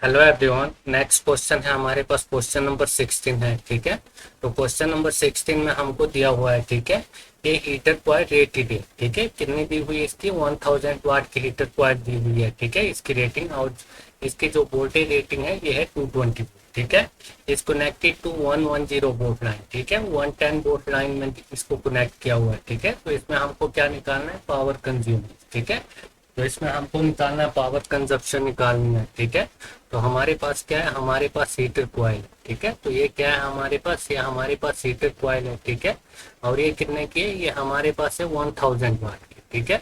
Hello everyone. Next question है हमारे पास, question number 16 है। ठीक है, तो क्वेश्चन नंबर 16 में हमको दिया हुआ है। ठीक है, ये हीटर कॉइल रेटेड है। ठीक है, कितनी दी हुई है इसकी? 1000 वाट की हीटर कॉइल दी हुई है। ठीक है, इसकी रेटिंग और इसकी जो वोल्टेज रेटिंग है ये है 220। ठीक है, इस कनेक्टेड टू 110 वोल्ट लाइन। ठीक है, 110 वोल्ट लाइन में इसको कनेक्ट किया हुआ है। ठीक है, तो इसमें हमको क्या निकालना है? Power consume. ठीक है, तो इसमें हमको निकालना है पावर कंजप्शन निकालनी है। ठीक है, तो हमारे पास क्या है? हमारे पास हीटर कॉइल। ठीक है, तो ये क्या है हमारे पास? ये हमारे पास हीटर कॉइल है। ठीक है, और ये कितने की है? ये हमारे पास है 1000 वाट की। ठीक है,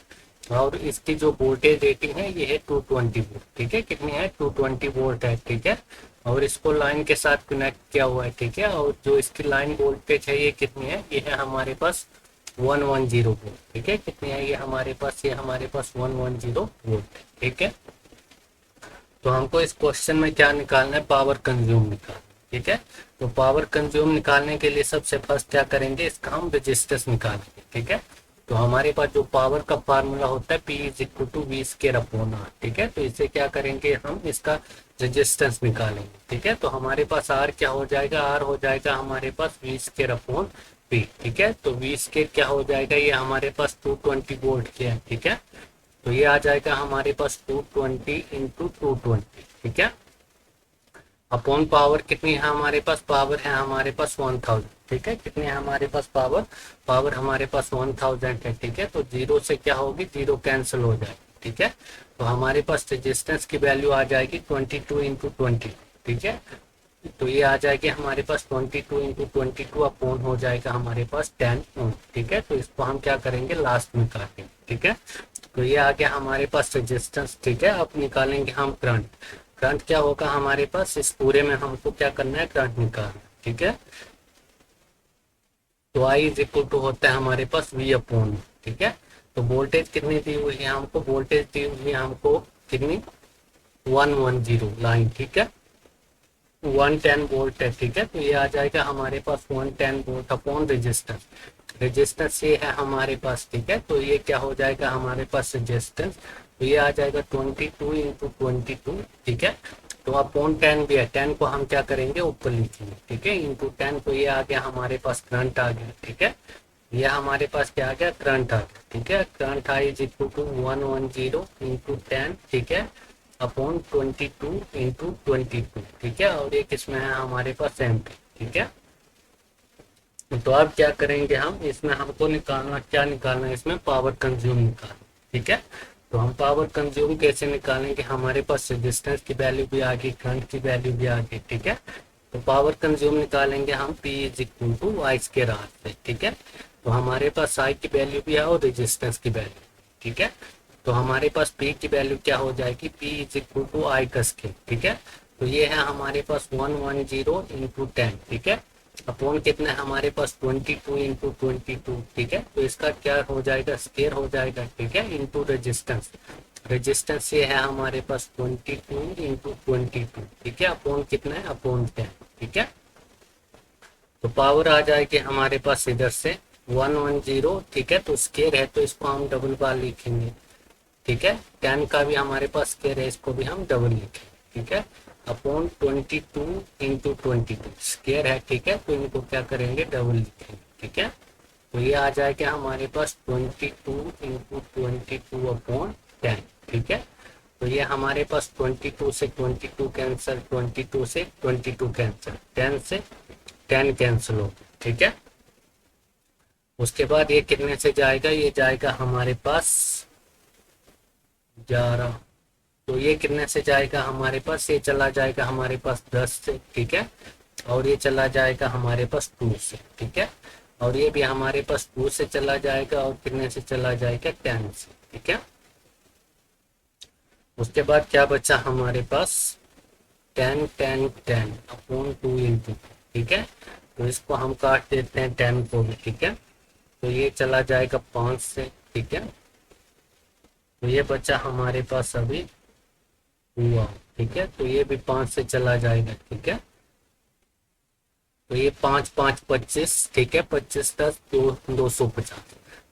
और इसकी जो वोल्टेज रेटिंग है ये है 220 वोल्ट। ठीक है, कितनी है? 220 वोल्ट है। ठीक है, और इसको लाइन के साथ कनेक्ट किया हुआ है। ठीक है, और जो इसकी लाइन वोल्टेज है ये कितनी है? ये है हमारे पास 110 वोल्ट। ठीक है, कितनी है ये हमारे पास? ये हमारे पास 110 वोल्ट। ठीक है, तो हमको इस क्वेश्चन में क्या निकालना है? पावर कंज्यूम निकालना। ठीक है, तो पावर कंज्यूम निकालने के लिए सबसे फर्स्ट क्या करेंगे? इसका हम रेजिस्टेंस निकालेंगे। ठीक है, तो हमारे पास जो पावर का फार्मूला होता है P is equal to V square upon R. ठीक है, तो इसे क्या करेंगे? हम इसका रेजिस्टेंस निकालेंगे। ठीक है, तो हमारे पास आर क्या हो जाएगा? आर हो जाएगा हमारे पास वी स्क्वायर अपॉन पी। ठीक है, तो वी स्क्वायर क्या हो जाएगा? ये हमारे पास 220 वोल्ट के है। ठीक है, तो ये आ जाएगा हमारे पास 220 इंटू 220। ठीक है, अपॉन पावर कितनी है हमारे पास? पावर है हमारे पास 1000। ठीक है, कितनी है हमारे पास पावर? पावर हमारे पास 1000 है। ठीक है, तो जीरो से क्या होगी? जीरो कैंसिल हो जाएगी। ठीक है, तो हमारे पास रेजिस्टेंस की वैल्यू आ जाएगी 22 इंटू 20। ठीक है, तो ये आ जाएगी हमारे पास 22 इंटू 22 अपॉन हो जाएगा हमारे पास 10 ओम। ठीक है, तो इसको हम क्या करेंगे? लास्ट में काटेंगे। ठीक है, तो ये आ गया हमारे पास रेजिस्टेंस। ठीक है, अब निकालेंगे हम करंट। करंट क्या होगा हमारे पास? इस पूरे में हमको क्या करना है? करंट निकालना। ठीक है, तो आई इज इक्वल टू होता है हमारे पास वी अपॉन। ठीक है, तो वोल्टेज कितनी दी हुई है हमको? वोल्टेज दी हुई है हमको कितनी? 110 लाइन। ठीक है, 110 वोल्ट है। ठीक है, तो ये आ जाएगा हमारे पास 110 वोल्ट अपॉन रेजिस्टेंस। रेजिस्टेंस ये है हमारे पास। ठीक है, तो ये क्या हो जाएगा हमारे पास? रेजिस्टेंस। तो ये आ जाएगा 22 इंटू 22। ठीक है, तो अपॉन 10 भी है, 10 को हम क्या करेंगे? ऊपर लिखेंगे। ठीक है, इंटू 10, तो ये आ गया हमारे पास करंट आ गया। ठीक है, ये हमारे पास क्या आ गया? करंट आ गया। ठीक है, current I is equal to 110 into 10। ठीक है, अपॉन 22 इंटू 22। ठीक है, और ये किसमें है हमारे पास? एम्पीयर। ठीक है, तो अब क्या करेंगे हम? इसमें हमको निकालना, क्या निकालना है इसमें? पावर कंज्यूम निकालना। ठीक है, तो हम पावर कंज्यूम कैसे निकालेंगे? हमारे पास रेजिस्टेंस की वैल्यू भी आ गई, करंट की वैल्यू भी आ गई। ठीक है, तो पावर कंज्यूम निकालेंगे हम P is equal to I square R से। ठीक है, तो हमारे पास आई की वैल्यू भी है और रेजिस्टेंस की वैल्यू। ठीक है, तो हमारे पास P की वैल्यू क्या हो जाएगी? P इज इक्वल टू आई का स्क्वायर। ठीक है, तो ये है हमारे पास 110 इंटू 10। ठीक है, अपॉन कितना है हमारे पास? 22 इंटू 22। ठीक है, तो इसका क्या हो जाएगा? स्क्वायर हो जाएगा। ठीक है, इंटू रेजिस्टेंस। रेजिस्टेंस ये है हमारे पास 22 इंटू 22। ठीक है, अपॉन कितना है? अपॉन 10। ठीक है, तो पावर आ जाएगी हमारे पास इधर से 110। ठीक है, तो स्क्वायर है तो इसको हम डबल बार लिखेंगे। ठीक है, 10 का भी हमारे पास स्क्वायर है, इसको भी हम डबल लिखेंगे। ठीक है, अपॉन 22 इंटू 22 स्क्वायर है। ठीक है, तो इनको क्या करेंगे? डबल लिखेंगे। ठीक है, तो ये आ जाएगा हमारे पास 22 इंटू 22 अपॉन 10। ठीक है, तो ये हमारे पास 22 से 22 कैंसिल, 22 से 22 कैंसिल, 10 से 10 कैंसिल हो। ठीक है, उसके बाद ये कितने से जाएगा? ये जाएगा हमारे पास 11। तो ये कितने से जाएगा हमारे पास? ये चला जाएगा हमारे पास 10 से। ठीक है, और ये चला जाएगा हमारे पास 2 से। ठीक है, और ये भी हमारे पास 2 से चला जाएगा और कितने से चला जाएगा? 10 से। ठीक है, उसके बाद क्या बचा हमारे पास? 10 10 10 अपॉन 2 इंटू। ठीक है, तो इसको हम काट देते हैं 10 को भी। ठीक है, तो ये चला जाएगा 5 से। ठीक है, तो ये बचा हमारे पास अभी हुआ। ठीक है, तो ये भी 5 से चला जाएगा। ठीक है, तो ये 5 5 25। ठीक है, 25 10 2 250।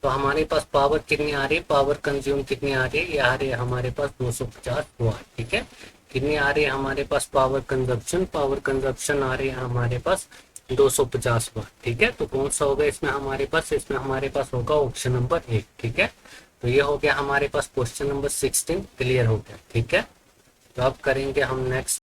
तो हमारे पास पावर कितनी आ रही है? पावर कंज्यूम कितनी आ रही है? ये आ रही है हमारे पास 250 वाट। ठीक है, कितनी आ रही है हमारे पास पावर कंजप्शन आ रही है हमारे पास 250 वाट। ठीक है, तो कौन सा होगा इसमें हमारे पास? इसमें हमारे पास होगा ऑप्शन नंबर 1। ठीक है, तो ये हो गया हमारे पास क्वेश्चन नंबर 16 क्लियर हो गया। ठीक है, तो अब करेंगे हम नेक्स्ट